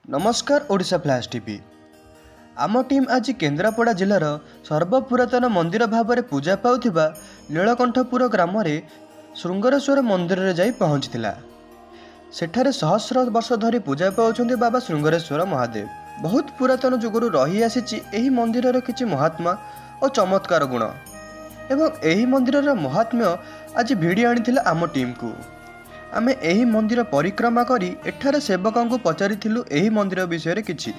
नमस्कार Odisha flush TV. आम team आज केन्द्रापड़ा जिलार सर्वपुरातन मंदिर भाव में पूजा पाउथिबा नीलकंठपुर ग्राम में श्रृंगरेश्वर मंदिर में जाई पहुंचीला। सेठारे सहस्र वर्ष धरी पूजा पाउछन्ति बाबा श्रृंगरेश्वर महादेव। बहुत पुरातन जुगुरु रही आसीछि एही मंदिरर किछि महात्मा और चमत्कार गुण एवं एही मंदिरर महात्म्य आज भिड़ी आनिथिला आम टीम को। आमे एही मंदिर परिक्रमा करी एठारे सेवकों को पचारिथिलु एही मंदिर विषय किछि।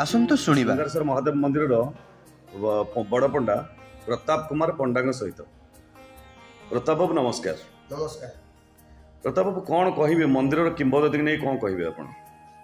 आसंतु शुणिबा। श्रृंगरेश्वर महादेव मंदिर बड़ पंडा प्रताप कुमार पंडा सहित। प्रताप बाबू नमस्कार। नमस्कार। प्रताप बाबू कौन कहिबे मंदिर किंवदंती नहीं कौन कहिबे आपण?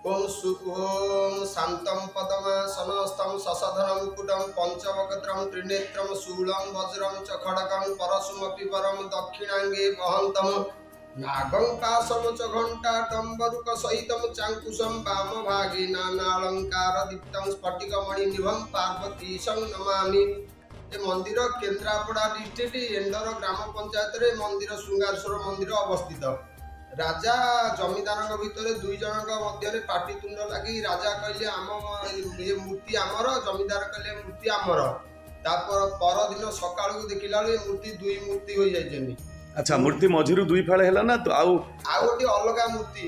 ओम शांतम पद्मासनस्थं शशधरं मुकुटं पंचवक्त्रं त्रिनेत्रं शूलं वज्रं च खड्गं परशुमपि परं दक्षिणांगे वहन्तम् नागं पाशं च घंटा डम्बरुक सहितं चांकुशं वामभागे नानालंकार दीप्तं स्फटिकमणिनिभं पार्वतीशं नमामि। ए मंदिर केन्द्रापड़ा डिस्ट्रिक्ट एंडर ग्राम पंचायत रे मंदिर श्रृंगारेश्वर मंदिर अवस्थित। राजा जमीदार भितर दुई जन मध्य पाटितुंड लगी राजा कहले आम ये मूर्ति आमर, जमीदार कहले मूर्ति आमर। तापर परदिन सकाळ देखिला मूर्ति दुई मूर्ति हो जाइछनी। अच्छा, मूर्ति मझिरु दुई फाळे हैला ना तो आउ गोटे अलगा मूर्ति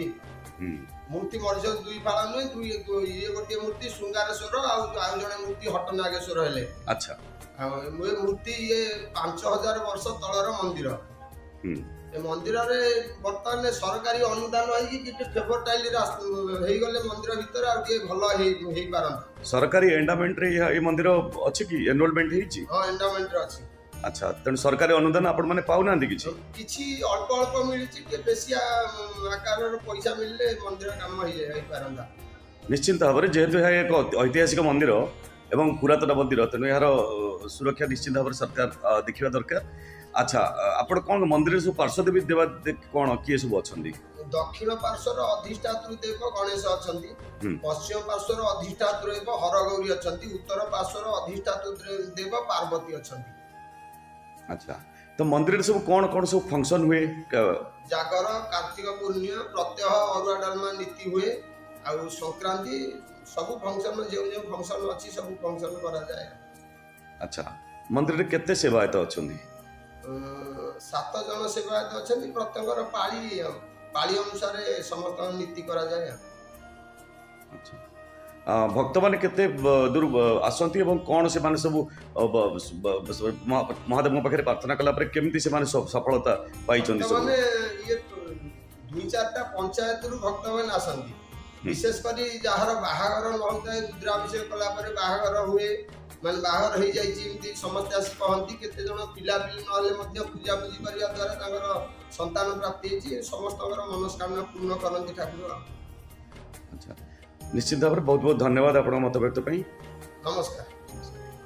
मूर्ति मझिर दुई फाळ नुहे दुई ये गोटे मूर्ति श्रृंगारेश्वर आउ जने मूर्ति हटनागेश्वर हेले। अच्छा, मूर्ति ये 5000 वर्ष तलर मंदिर। ए मंदिर रे वर्तमान सरकारी अनुदान है कि फेवरटाइल हे गले मंदिर भीतर आ के भलो हे पारन। सरकारी एंडामेंट रे ये मंदिर अछि कि एनरोलमेंट हेछि? हां, एंडामेंट रे अछि। अच्छा, तन सरकारी अनुदान आपण माने पाउ ना किछि? किछि अल्प अल्प मिलि छि के बेसी आकार रो पैसा मिलले मंदिर काम हे पारंदा। निश्चित भाव में जेहेतु यह एक ऐतिहासिक मंदिर एवं पुरातन मंदिर तेणु यार सुरक्षा निश्चित भाव में सरकार देखा दरकार। अच्छा, आपण कौन मंदिर सब पार्श्वदेवी देवा कौन किए सब अच्छा? दक्षिण पार्श्वर अधिष्ठात्री देव गणेश अछंती, पश्चिम पार्श्वर अधिष्ठात्री देव हरगौरी अछंती, उत्तर पार्श्वर अधिष्ठात्री देव पार्वती अछंती। अच्छा, तो मंदिर सब कौन कौन सब फंक्शन हुए? जागर, कार्तिक पूर्णिमा, प्रत्यह अरुआ डालमा नीति हुए आ संक्रांति सब फंक्शन जो फंक्शन अच्छी सब फंक्शन करा जाए। अच्छा, मंदिर रे केते सेवायत अछंती? 7 जन सेवायत अछंती। प्रत्येकर पाली अनुसार समस्त नीति करा जाए। अच्छा, भक्त माने केते दूर आसंती एवं कौन से माने सब महादेव पाखे प्रार्थना कला पर केमती से माने सफलता पाई चंदी सब? माने ये 2-4टा पंचायत रु भक्त माने आसंती। विशेष करी जहार बाहागर न होता है रुद्राभिषेक कला पर बाहागर हुए माने बाहागर हो जाइछि समस्त आसी कहंती केते जन पिला पिली न हले मध्य पूजा पूजी करिया द्वारा तांगर संतान प्राप्ति हेछि समस्तकर मनस्कामना पूर्ण करंती ठाकुर। अच्छा, निश्चित भाव में बहुत बहुत धन्यवाद आपण मत व्यक्त पई। नमस्कार।